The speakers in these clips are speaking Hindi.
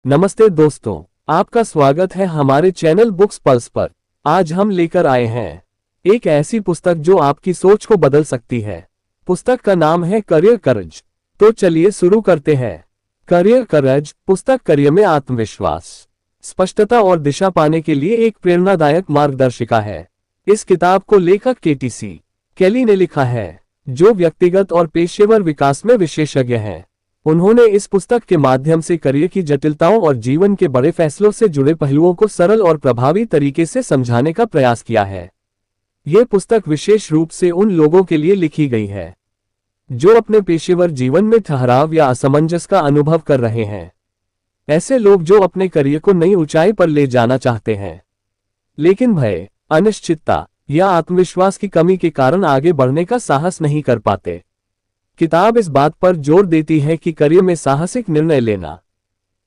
नमस्ते दोस्तों, आपका स्वागत है हमारे चैनल बुक्स पल्स पर। आज हम लेकर आए हैं एक ऐसी पुस्तक जो आपकी सोच को बदल सकती है। पुस्तक का नाम है करियर करेज। तो चलिए शुरू करते हैं। करियर करेज पुस्तक करियर में आत्मविश्वास, स्पष्टता और दिशा पाने के लिए एक प्रेरणादायक मार्गदर्शिका है। इस किताब को लेखक केटी केली ने लिखा है, जो व्यक्तिगत और पेशेवर विकास में विशेषज्ञ हैं। उन्होंने इस पुस्तक के माध्यम से करियर की जटिलताओं और जीवन के बड़े फैसलों से जुड़े पहलुओं को सरल और प्रभावी तरीके से समझाने का प्रयास किया है। यह पुस्तक विशेष रूप से उन लोगों के लिए लिखी गई है जो अपने पेशेवर जीवन में ठहराव या असमंजस का अनुभव कर रहे हैं। ऐसे लोग जो अपने करियर को नई ऊंचाई पर ले जाना चाहते हैं, लेकिन भय, अनिश्चितता या आत्मविश्वास की कमी के कारण आगे बढ़ने का साहस नहीं कर पाते। किताब इस बात पर जोर देती है कि करियर में साहसिक निर्णय लेना,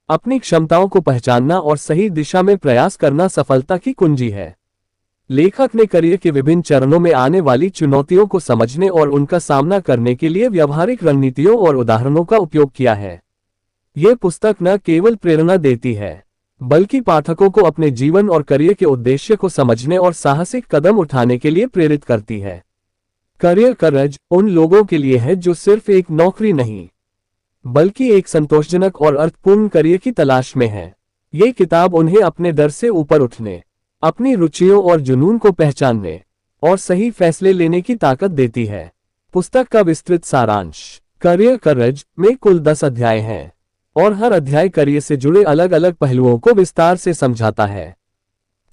अपनी क्षमताओं को पहचानना और सही दिशा में प्रयास करना सफलता की कुंजी है। लेखक ने करियर के विभिन्न चरणों में आने वाली चुनौतियों को समझने और उनका सामना करने के लिए व्यावहारिक रणनीतियों और उदाहरणों का उपयोग किया है। यह पुस्तक न केवल प्रेरणा देती है, बल्कि पाठकों को अपने जीवन और करियर के उद्देश्य को समझने और साहसिक कदम उठाने के लिए प्रेरित करती है। करियर करेज उन लोगों के लिए है जो सिर्फ एक नौकरी नहीं, बल्कि एक संतोषजनक और अर्थपूर्ण करियर की तलाश में है। ये किताब उन्हें अपने डर से ऊपर उठने, अपनी रुचियों और जुनून को पहचानने और सही फैसले लेने की ताकत देती है। पुस्तक का विस्तृत सारांश। करियर करेज में कुल 10 अध्याय हैं और हर अध्याय करियर से जुड़े अलग अलग पहलुओं को विस्तार से समझाता है।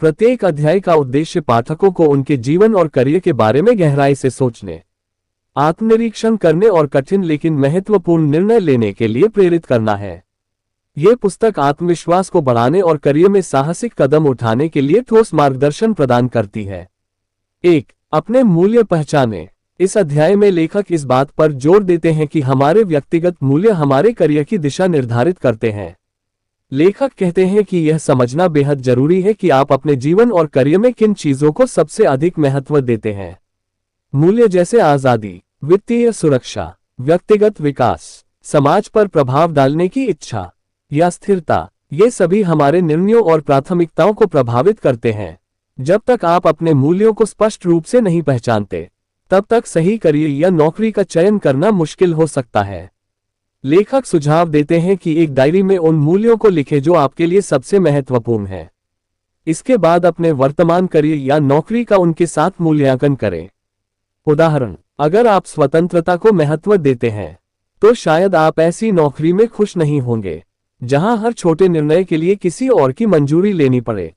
प्रत्येक अध्याय का उद्देश्य पाठकों को उनके जीवन और करियर के बारे में गहराई से सोचने, आत्मनिरीक्षण करने और कठिन लेकिन महत्वपूर्ण निर्णय लेने के लिए प्रेरित करना है। यह पुस्तक आत्मविश्वास को बढ़ाने और करियर में साहसिक कदम उठाने के लिए ठोस मार्गदर्शन प्रदान करती है। 1. अपने मूल्य पहचाने। इस अध्याय में लेखक इस बात पर जोर देते हैं कि हमारे व्यक्तिगत मूल्य हमारे करियर की दिशा निर्धारित करते हैं। लेखक कहते हैं कि यह समझना बेहद जरूरी है कि आप अपने जीवन और करियर में किन चीजों को सबसे अधिक महत्व देते हैं। मूल्य जैसे आजादी, वित्तीय सुरक्षा, व्यक्तिगत विकास, समाज पर प्रभाव डालने की इच्छा या स्थिरता, ये सभी हमारे निर्णयों और प्राथमिकताओं को प्रभावित करते हैं। जब तक आप अपने मूल्यों को स्पष्ट रूप से नहीं पहचानते, तब तक सही करियर या नौकरी का चयन करना मुश्किल हो सकता है। लेखक सुझाव देते हैं कि एक डायरी में उन मूल्यों को लिखें जो आपके लिए सबसे महत्वपूर्ण है। इसके बाद अपने वर्तमान करियर या नौकरी का उनके साथ मूल्यांकन करें। उदाहरण, अगर आप स्वतंत्रता को महत्व देते हैं, तो शायद आप ऐसी नौकरी में खुश नहीं होंगे जहां हर छोटे निर्णय के लिए किसी और की मंजूरी लेनी पड़े।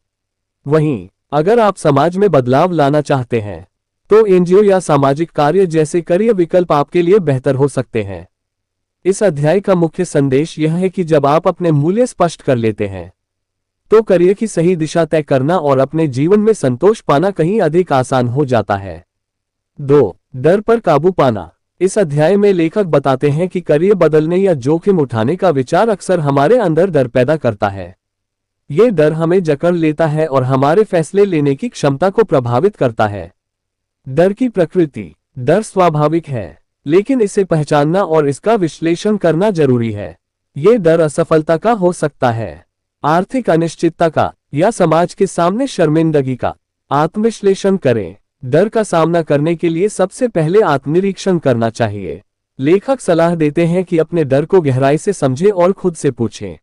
वहीं अगर आप समाज में बदलाव लाना चाहते हैं, तो एनजीओ या सामाजिक कार्य जैसे करियर विकल्प आपके लिए बेहतर हो सकते हैं। इस अध्याय का मुख्य संदेश यह है कि जब आप अपने मूल्य स्पष्ट कर लेते हैं, तो करियर की सही दिशा तय करना और अपने जीवन में संतोष पाना कहीं अधिक आसान हो जाता है। 2. डर पर काबू पाना। इस अध्याय में लेखक बताते हैं कि करियर बदलने या जोखिम उठाने का विचार अक्सर हमारे अंदर डर पैदा करता है। ये डर हमें जकड़ लेता है और हमारे फैसले लेने की क्षमता को प्रभावित करता है। डर की प्रकृति। डर स्वाभाविक है, लेकिन इसे पहचानना और इसका विश्लेषण करना जरूरी है। ये डर असफलता का हो सकता है, आर्थिक अनिश्चितता का, या समाज के सामने शर्मिंदगी का। आत्मविश्लेषण करें। डर का सामना करने के लिए सबसे पहले आत्मनिरीक्षण करना चाहिए। लेखक सलाह देते हैं कि अपने डर को गहराई से समझें और खुद से पूछें,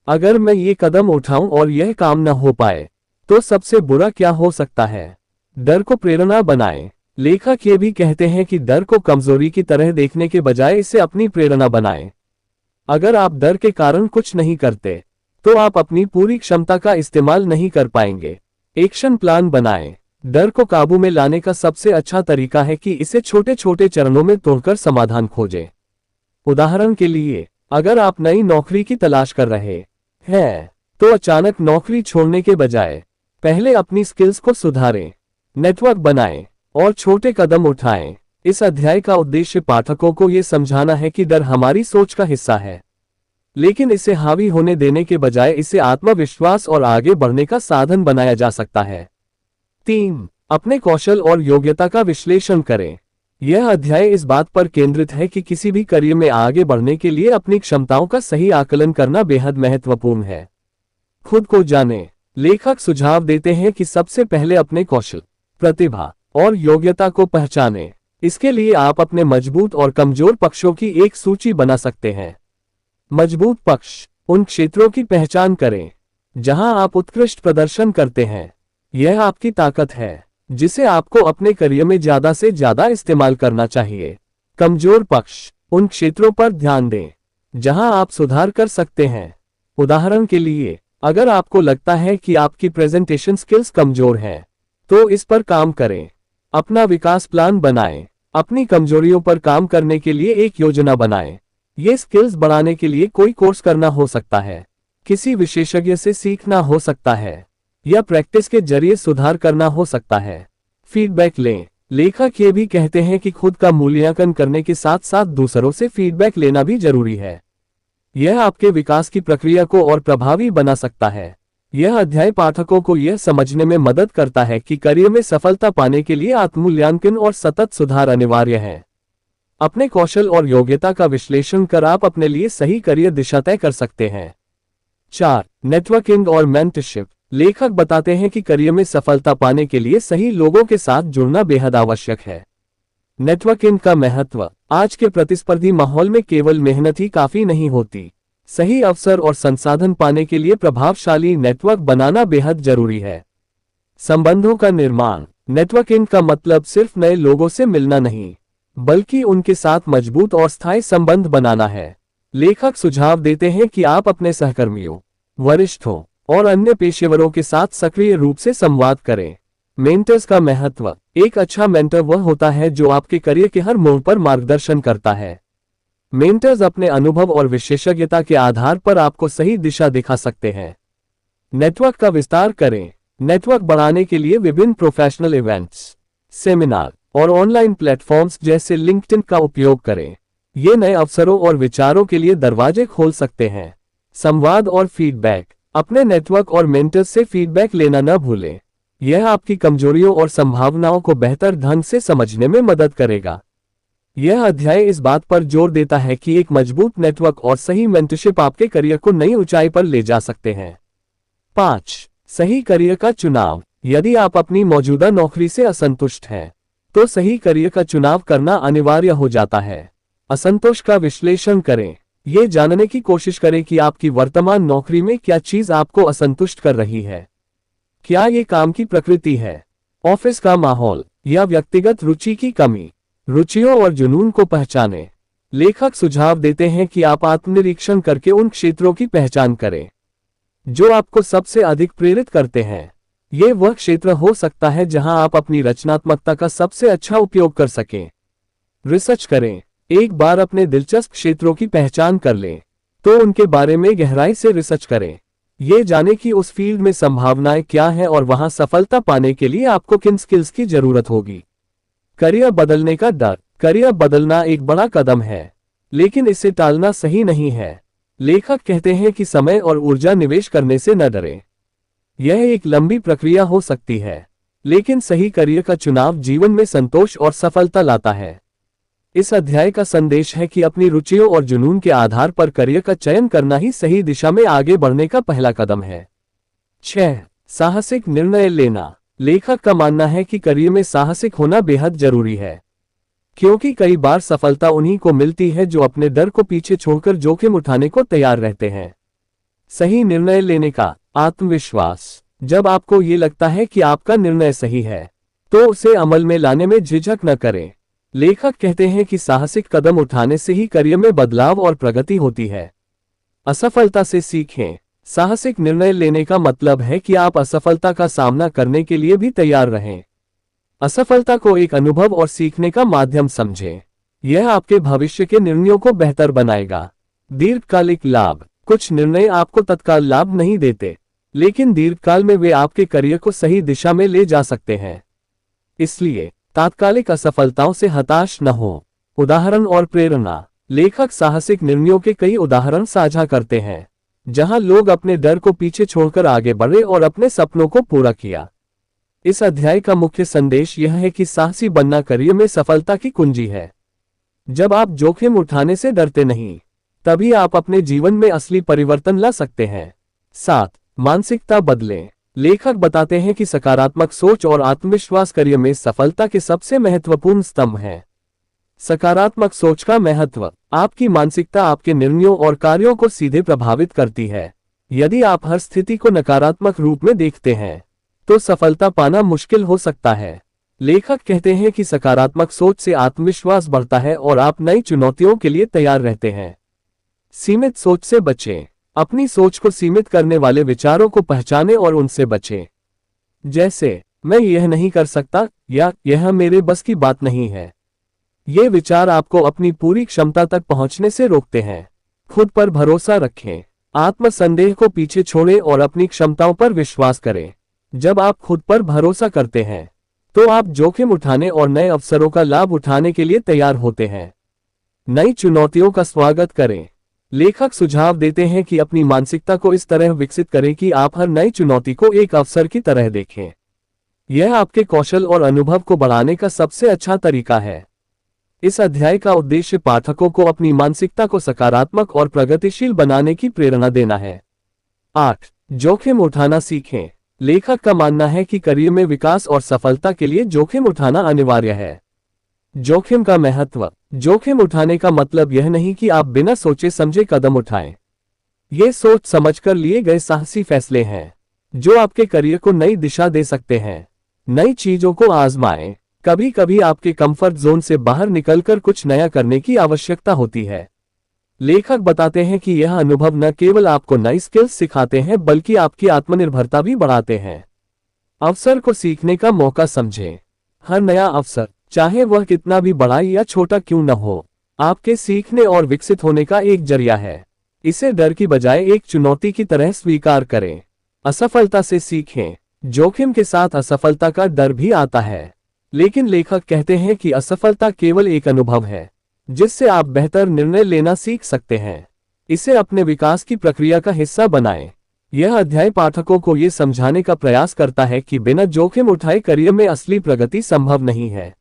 अगर मैं ये कदम उठाऊं और यह काम न हो पाए, तो सबसे बुरा क्या हो सकता है। डर को प्रेरणा बनाएं। लेखक ये भी कहते हैं कि डर को कमजोरी की तरह देखने के बजाय इसे अपनी प्रेरणा बनाएं। अगर आप डर के कारण कुछ नहीं करते, तो आप अपनी पूरी क्षमता का इस्तेमाल नहीं कर पाएंगे। एक्शन प्लान बनाएं। डर को काबू में लाने का सबसे अच्छा तरीका है कि इसे छोटे छोटे चरणों में तोड़कर समाधान खोजें। उदाहरण के लिए, अगर आप नई नौकरी की तलाश कर रहे हैं, तो अचानक नौकरी छोड़ने के बजाय पहले अपनी स्किल्स को सुधारें, नेटवर्क बनाएं और छोटे कदम उठाएं। इस अध्याय का उद्देश्य पाठकों को यह समझाना है कि डर हमारी सोच का हिस्सा है, लेकिन इसे हावी होने देने के बजाय इसे आत्मविश्वास और आगे बढ़ने का साधन बनाया जा सकता है। 3. अपने कौशल और योग्यता का विश्लेषण करें। यह अध्याय इस बात पर केंद्रित है कि किसी भी करियर में आगे बढ़ने के लिए अपनी क्षमताओं का सही आकलन करना बेहद महत्वपूर्ण है। खुद को जानें। लेखक सुझाव देते हैं कि सबसे पहले अपने कौशल, प्रतिभा और योग्यता को पहचानें। इसके लिए आप अपने मजबूत और कमजोर पक्षों की एक सूची बना सकते हैं। मजबूत पक्ष, उन क्षेत्रों की पहचान करें जहां आप उत्कृष्ट प्रदर्शन करते हैं। यह आपकी ताकत है जिसे आपको अपने करियर में ज्यादा से ज्यादा इस्तेमाल करना चाहिए। कमजोर पक्ष, उन क्षेत्रों पर ध्यान दें जहां आप सुधार कर सकते हैं। उदाहरण के लिए, अगर आपको लगता है कि आपकी प्रेजेंटेशन स्किल्स कमजोर हैं, तो इस पर काम करें। अपना विकास प्लान बनाएं। अपनी कमजोरियों पर काम करने के लिए एक योजना बनाएं। ये स्किल्स बढ़ाने के लिए कोई कोर्स करना हो सकता है, किसी विशेषज्ञ से सीखना हो सकता है, या प्रैक्टिस के जरिए सुधार करना हो सकता है। फीडबैक लें। लेखक ये भी कहते हैं कि खुद का मूल्यांकन करने के साथ साथ दूसरों से फीडबैक लेना भी जरूरी है। यह आपके विकास की प्रक्रिया को और प्रभावी बना सकता है। यह अध्याय पाठकों को यह समझने में मदद करता है कि करियर में सफलता पाने के लिए आत्ममूल्यांकन और सतत सुधार अनिवार्य है। अपने कौशल और योग्यता का विश्लेषण कर आप अपने लिए सही करियर दिशा तय कर सकते हैं। 4. नेटवर्किंग और मेंटरशिप। लेखक बताते हैं कि करियर में सफलता पाने के लिए सही लोगों के साथ जुड़ना बेहद आवश्यक है। नेटवर्किंग का महत्व। आज के प्रतिस्पर्धी माहौल में केवल मेहनत ही काफी नहीं होती। सही अवसर और संसाधन पाने के लिए प्रभावशाली नेटवर्क बनाना बेहद जरूरी है। संबंधों का निर्माण। नेटवर्किंग का मतलब सिर्फ नए लोगों से मिलना नहीं, बल्कि उनके साथ मजबूत और स्थायी संबंध बनाना है। लेखक सुझाव देते हैं कि आप अपने सहकर्मियों, वरिष्ठों और अन्य पेशेवरों के साथ सक्रिय रूप से संवाद करें। मेंटर्स का महत्व। एक अच्छा मेंटर वह होता है जो आपके करियर के हर मोड़ पर मार्गदर्शन करता है। मेंटर्स अपने अनुभव और विशेषज्ञता के आधार पर आपको सही दिशा दिखा सकते हैं। नेटवर्क का विस्तार करें। नेटवर्क बढ़ाने के लिए विभिन्न प्रोफेशनल इवेंट्स, सेमिनार और ऑनलाइन प्लेटफॉर्म्स जैसे लिंक्डइन का उपयोग करें। ये नए अवसरों और विचारों के लिए दरवाजे खोल सकते हैं। संवाद और फीडबैक। अपने नेटवर्क और मेंटर्स से फीडबैक लेना न भूलें। यह आपकी कमजोरियों और संभावनाओं को बेहतर ढंग से समझने में मदद करेगा। यह अध्याय इस बात पर जोर देता है कि एक मजबूत नेटवर्क और सही मेंटरशिप आपके करियर को नई ऊंचाई पर ले जा सकते हैं। 5. सही करियर का चुनाव। यदि आप अपनी मौजूदा नौकरी से असंतुष्ट हैं, तो सही करियर का चुनाव करना अनिवार्य हो जाता है। असंतोष का विश्लेषण करें। ये जानने की कोशिश करें कि आपकी वर्तमान नौकरी में क्या चीज आपको असंतुष्ट कर रही है। क्या ये काम की प्रकृति है, ऑफिस का माहौल, या व्यक्तिगत रुचि की कमी। रुचियों और जुनून को पहचानें। लेखक सुझाव देते हैं कि आप आत्मनिरीक्षण करके उन क्षेत्रों की पहचान करें जो आपको सबसे अधिक प्रेरित करते हैं। ये वह क्षेत्र हो सकता है जहां आप अपनी रचनात्मकता का सबसे अच्छा उपयोग कर सकें। रिसर्च करें। एक बार अपने दिलचस्प क्षेत्रों की पहचान कर लें, तो उनके बारे में गहराई से रिसर्च करें। ये जानें कि उस फील्ड में संभावनाएं क्या हैं और वहां सफलता पाने के लिए आपको किन स्किल्स की जरूरत होगी। करियर बदलने का डर। करियर बदलना एक बड़ा कदम है, लेकिन इसे टालना सही नहीं है। लेखक कहते हैं कि समय और ऊर्जा निवेश करने से न डरें। यह एक लंबी प्रक्रिया हो सकती है, लेकिन सही करियर का चुनाव जीवन में संतोष और सफलता लाता है। इस अध्याय का संदेश है कि अपनी रुचियों और जुनून के आधार पर करियर का चयन करना ही सही दिशा में आगे बढ़ने का पहला कदम है। 6. साहसिक निर्णय लेना। लेखक का मानना है कि करियर में साहसिक होना बेहद जरूरी है, क्योंकि कई बार सफलता उन्हीं को मिलती है जो अपने डर को पीछे छोड़कर जोखिम उठाने को तैयार रहते हैं। सही निर्णय लेने का आत्मविश्वास। जब आपको ये लगता है कि आपका निर्णय सही है, तो उसे अमल में लाने में झिझक न करें। लेखक कहते हैं कि साहसिक कदम उठाने से ही करियर में बदलाव और प्रगति होती है। असफलता से सीखें। साहसिक निर्णय लेने का मतलब है कि आप असफलता का सामना करने के लिए भी तैयार रहें। असफलता को एक अनुभव और सीखने का माध्यम समझें। यह आपके भविष्य के निर्णयों को बेहतर बनाएगा। दीर्घकालिक लाभ। कुछ निर्णय आपको तत्काल लाभ नहीं देते, लेकिन दीर्घकाल में वे आपके करियर को सही दिशा में ले जा सकते हैं। इसलिए तात्कालिक असफलताओं से हताश न हो। उदाहरण और प्रेरणा। लेखक साहसिक निर्णयों के कई उदाहरण साझा करते हैं, जहां लोग अपने डर को पीछे छोड़कर आगे बढ़े और अपने सपनों को पूरा किया। इस अध्याय का मुख्य संदेश यह है कि साहसी बनना करियर में सफलता की कुंजी है। जब आप जोखिम उठाने से डरते नहीं, तभी आप अपने जीवन में असली परिवर्तन ला सकते हैं। 7. मानसिकता बदलें। लेखक बताते हैं कि सकारात्मक सोच और आत्मविश्वास करियर में सफलता के सबसे महत्वपूर्ण स्तंभ हैं। सकारात्मक सोच का महत्व। आपकी मानसिकता आपके निर्णयों और कार्यों को सीधे प्रभावित करती है। यदि आप हर स्थिति को नकारात्मक रूप में देखते हैं, तो सफलता पाना मुश्किल हो सकता है। लेखक कहते हैं कि सकारात्मक सोच से आत्मविश्वास बढ़ता है और आप नई चुनौतियों के लिए तैयार रहते हैं। सीमित सोच से बचें। अपनी सोच को सीमित करने वाले विचारों को पहचानें और उनसे बचें। जैसे, मैं यह नहीं कर सकता या यह मेरे बस की बात नहीं है। ये विचार आपको अपनी पूरी क्षमता तक पहुंचने से रोकते हैं। खुद पर भरोसा रखें। आत्मसंदेह को पीछे छोड़ें और अपनी क्षमताओं पर विश्वास करें। जब आप खुद पर भरोसा करते हैं, तो आप जोखिम उठाने और नए अवसरों का लाभ उठाने के लिए तैयार होते हैं। नई चुनौतियों का स्वागत करें। लेखक सुझाव देते हैं कि अपनी मानसिकता को इस तरह विकसित करें कि आप हर नई चुनौती को एक अवसर की तरह देखें। यह आपके कौशल और अनुभव को बढ़ाने का सबसे अच्छा तरीका है। इस अध्याय का उद्देश्य पाठकों को अपनी मानसिकता को सकारात्मक और प्रगतिशील बनाने की प्रेरणा देना है। 8. जोखिम उठाना सीखें। लेखक का मानना है कि करियर में विकास और सफलता के लिए जोखिम उठाना अनिवार्य है। जोखिम का महत्व। जोखिम उठाने का मतलब यह नहीं कि आप बिना सोचे समझे कदम उठाएं। ये सोच समझकर लिए गए साहसी फैसले हैं, जो आपके करियर को नई दिशा दे सकते हैं। नई चीजों को आजमाएं। कभी कभी आपके कंफर्ट जोन से बाहर निकलकर कुछ नया करने की आवश्यकता होती है। लेखक बताते हैं कि यह अनुभव न केवल आपको नई स्किल्स सिखाते हैं, बल्कि आपकी आत्मनिर्भरता भी बढ़ाते हैं। अवसर को सीखने का मौका समझें। हर नया अवसर, चाहे वह कितना भी बड़ा या छोटा क्यों न हो, आपके सीखने और विकसित होने का एक जरिया है। इसे डर की बजाय एक चुनौती की तरह स्वीकार करें। असफलता से सीखें। जोखिम के साथ असफलता का डर भी आता है, लेकिन लेखक कहते हैं कि असफलता केवल एक अनुभव है, जिससे आप बेहतर निर्णय लेना सीख सकते हैं। इसे अपने विकास की प्रक्रिया का हिस्सा बनाएं। यह अध्याय पाठकों को यह समझाने का प्रयास करता है कि बिना जोखिम उठाए करियर में असली प्रगति संभव नहीं है।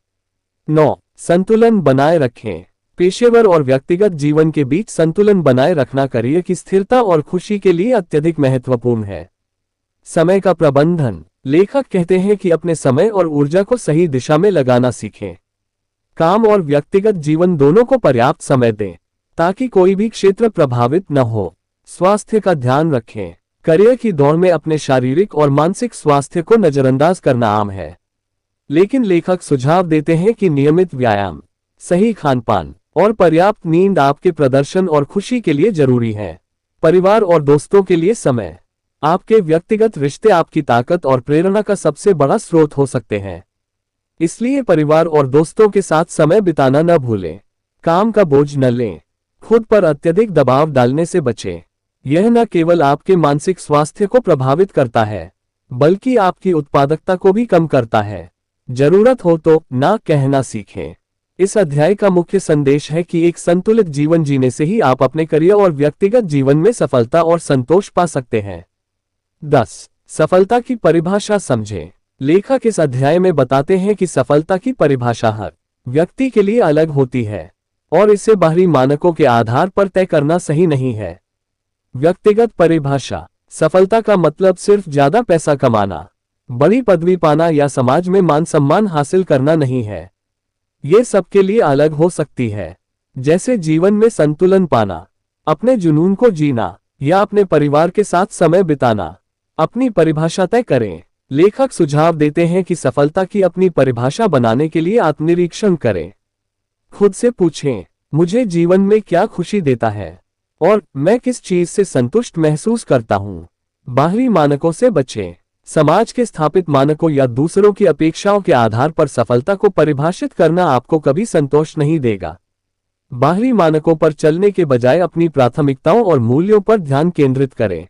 9. संतुलन बनाए रखें। पेशेवर और व्यक्तिगत जीवन के बीच संतुलन बनाए रखना करियर की स्थिरता और खुशी के लिए अत्यधिक महत्वपूर्ण है। समय का प्रबंधन। लेखक कहते हैं कि अपने समय और ऊर्जा को सही दिशा में लगाना सीखें। काम और व्यक्तिगत जीवन दोनों को पर्याप्त समय दें, ताकि कोई भी क्षेत्र प्रभावित न हो। स्वास्थ्य का ध्यान रखें। करियर की दौड़ में अपने शारीरिक और मानसिक स्वास्थ्य को नजरअंदाज करना आम है, लेकिन लेखक सुझाव देते हैं कि नियमित व्यायाम, सही खानपान और पर्याप्त नींद आपके प्रदर्शन और खुशी के लिए जरूरी है। परिवार और दोस्तों के लिए समय। आपके व्यक्तिगत रिश्ते आपकी ताकत और प्रेरणा का सबसे बड़ा स्रोत हो सकते हैं, इसलिए परिवार और दोस्तों के साथ समय बिताना न भूलें। काम का बोझ न लें। खुद पर अत्यधिक दबाव डालने से बचें। यह न केवल आपके मानसिक स्वास्थ्य को प्रभावित करता है, बल्कि आपकी उत्पादकता को भी कम करता है। जरूरत हो तो ना कहना सीखें। इस अध्याय का मुख्य संदेश है कि एक संतुलित जीवन जीने से ही आप अपने करियर और व्यक्तिगत जीवन में सफलता और संतोष पा सकते हैं। 10. सफलता की परिभाषा समझें। लेखक इस अध्याय में बताते हैं कि सफलता की परिभाषा हर व्यक्ति के लिए अलग होती है और इसे बाहरी मानकों के आधार पर तय करना सही नहीं है। व्यक्तिगत परिभाषा। सफलता का मतलब सिर्फ ज्यादा पैसा कमाना, बड़ी पदवी पाना या समाज में मान सम्मान हासिल करना नहीं है। ये सबके लिए अलग हो सकती है, जैसे जीवन में संतुलन पाना, अपने जुनून को जीना या अपने परिवार के साथ समय बिताना। अपनी परिभाषा तय करें। लेखक सुझाव देते हैं कि सफलता की अपनी परिभाषा बनाने के लिए आत्मनिरीक्षण करें। खुद से पूछें, मुझे जीवन में क्या खुशी देता है और मैं किस चीज से संतुष्ट महसूस करता हूं। बाहरी मानकों से बचें। समाज के स्थापित मानकों या दूसरों की अपेक्षाओं के आधार पर सफलता को परिभाषित करना आपको कभी संतोष नहीं देगा। बाहरी मानकों पर चलने के बजाय अपनी प्राथमिकताओं और मूल्यों पर ध्यान केंद्रित करें।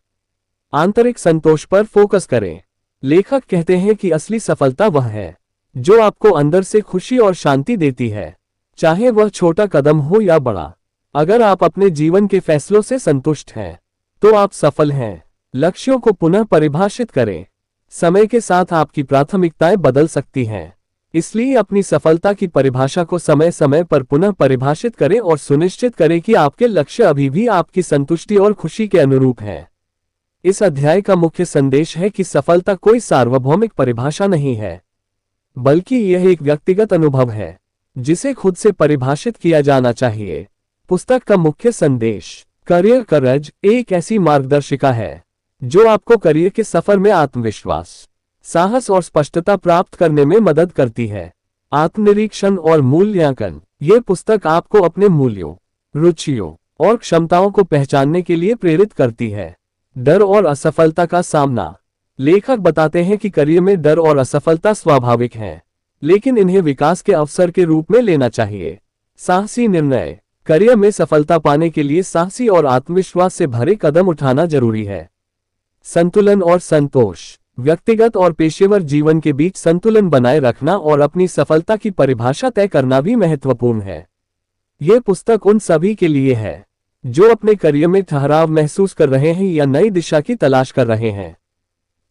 आंतरिक संतोष पर फोकस करें। लेखक कहते हैं कि असली सफलता वह है जो आपको अंदर से खुशी और शांति देती है, चाहे वह छोटा कदम हो या बड़ा। अगर आप अपने जीवन के फैसलों से संतुष्ट हैं, तो आप सफल हैं। लक्ष्यों को पुनः परिभाषित करें। समय के साथ आपकी प्राथमिकताएं बदल सकती हैं। इसलिए अपनी सफलता की परिभाषा को समय समय पर पुनः परिभाषित करें और सुनिश्चित करें कि आपके लक्ष्य अभी भी आपकी संतुष्टि और खुशी के अनुरूप हैं। इस अध्याय का मुख्य संदेश है कि सफलता कोई सार्वभौमिक परिभाषा नहीं है, बल्कि यह एक व्यक्तिगत अनुभव है जिसे खुद से परिभाषित किया जाना चाहिए। पुस्तक का मुख्य संदेश, करियर करेज एक ऐसी मार्गदर्शिका है जो आपको करियर के सफर में आत्मविश्वास, साहस और स्पष्टता प्राप्त करने में मदद करती है। आत्मनिरीक्षण और मूल्यांकन, ये पुस्तक आपको अपने मूल्यों, रुचियों और क्षमताओं को पहचानने के लिए प्रेरित करती है। डर और असफलता का सामना, लेखक बताते हैं कि करियर में डर और असफलता स्वाभाविक हैं, लेकिन इन्हें विकास के अवसर के रूप में लेना चाहिए। साहसी निर्णय, करियर में सफलता पाने के लिए साहसी और आत्मविश्वास से भरे कदम उठाना जरूरी है। संतुलन और संतोष, व्यक्तिगत और पेशेवर जीवन के बीच संतुलन बनाए रखना और अपनी सफलता की परिभाषा तय करना भी महत्वपूर्ण है। यह पुस्तक उन सभी के लिए है जो अपने करियर में ठहराव महसूस कर रहे हैं या नई दिशा की तलाश कर रहे हैं।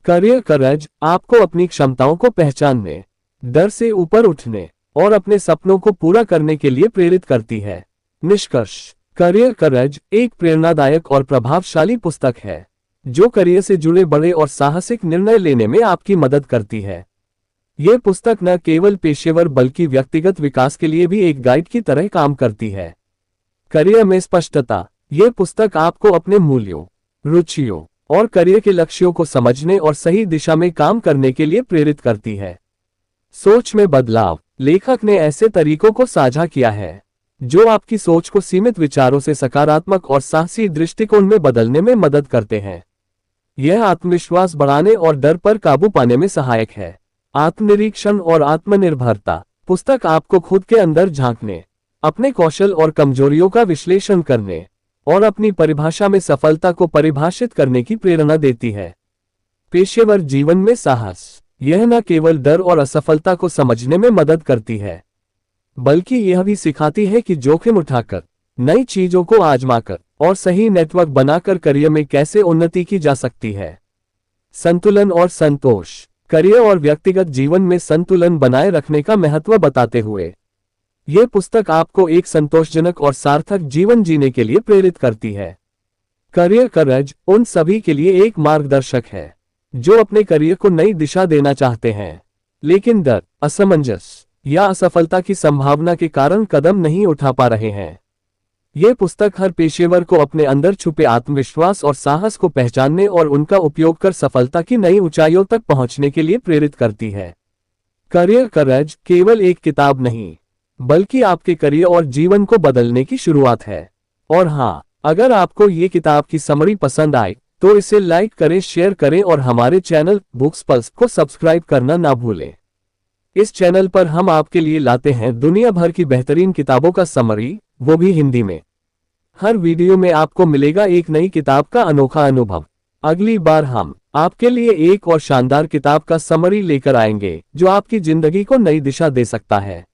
करियर करेज आपको अपनी क्षमताओं को पहचानने, डर से ऊपर उठने और अपने सपनों को पूरा करने के लिए प्रेरित करती है। निष्कर्ष, करियर करेज एक प्रेरणादायक और प्रभावशाली पुस्तक है जो करियर से जुड़े बड़े और साहसिक निर्णय लेने में आपकी मदद करती है। यह पुस्तक न केवल पेशेवर बल्कि व्यक्तिगत विकास के लिए भी एक गाइड की तरह काम करती है। करियर में स्पष्टता, यह पुस्तक आपको अपने मूल्यों, रुचियों और करियर के लक्ष्यों को समझने और सही दिशा में काम करने के लिए प्रेरित करती है। सोच में बदलाव, लेखक ने ऐसे तरीकों को साझा किया है जो आपकी सोच को सीमित विचारों से सकारात्मक और साहसी दृष्टिकोण में बदलने में मदद करते हैं। यह आत्मविश्वास बढ़ाने और डर पर काबू पाने में सहायक है। आत्मनिरीक्षण और आत्मनिर्भरता, पुस्तक आपको खुद के अंदर झांकने, अपने कौशल और कमजोरियों का विश्लेषण करने और अपनी परिभाषा में सफलता को परिभाषित करने की प्रेरणा देती है। पेशेवर जीवन में साहस, यह न केवल डर और असफलता को समझने में मदद करती है, बल्कि यह भी सिखाती है कि जोखिम उठाकर, नई चीजों को आजमाकर और सही नेटवर्क बनाकर करियर में कैसे उन्नति की जा सकती है। संतुलन और संतोष, करियर और व्यक्तिगत जीवन में संतुलन बनाए रखने का महत्व बताते हुए यह पुस्तक आपको एक संतोषजनक और सार्थक जीवन जीने के लिए प्रेरित करती है। करियर करेज उन सभी के लिए एक मार्गदर्शक है जो अपने करियर को नई दिशा देना चाहते हैं, लेकिन डर, असमंजस या असफलता की संभावना के कारण कदम नहीं उठा पा रहे हैं। यह पुस्तक हर पेशेवर को अपने अंदर छुपे आत्मविश्वास और साहस को पहचानने और उनका उपयोग कर सफलता की नई ऊंचाइयों तक पहुंचने के लिए प्रेरित करती है। करियर करेज केवल एक किताब नहीं, बल्कि आपके करियर और जीवन को बदलने की शुरुआत है। और हाँ, अगर आपको ये किताब की समरी पसंद आए तो इसे लाइक करें, शेयर करें और हमारे चैनल बुक्स पल्स को सब्सक्राइब करना ना भूलें। इस चैनल पर हम आपके लिए लाते हैं दुनिया भर की बेहतरीन किताबों का समरी, वो भी हिंदी में। हर वीडियो में आपको मिलेगा एक नई किताब का अनोखा अनुभव। अगली बार हम आपके लिए एक और शानदार किताब का समरी लेकर आएंगे जो आपकी जिंदगी को नई दिशा दे सकता है।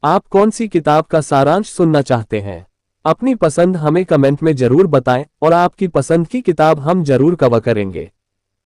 आप कौन सी किताब का सारांश सुनना चाहते हैं? अपनी पसंद हमें कमेंट में जरूर बताएं और आपकी पसंद की किताब हम जरूर कवर करेंगे।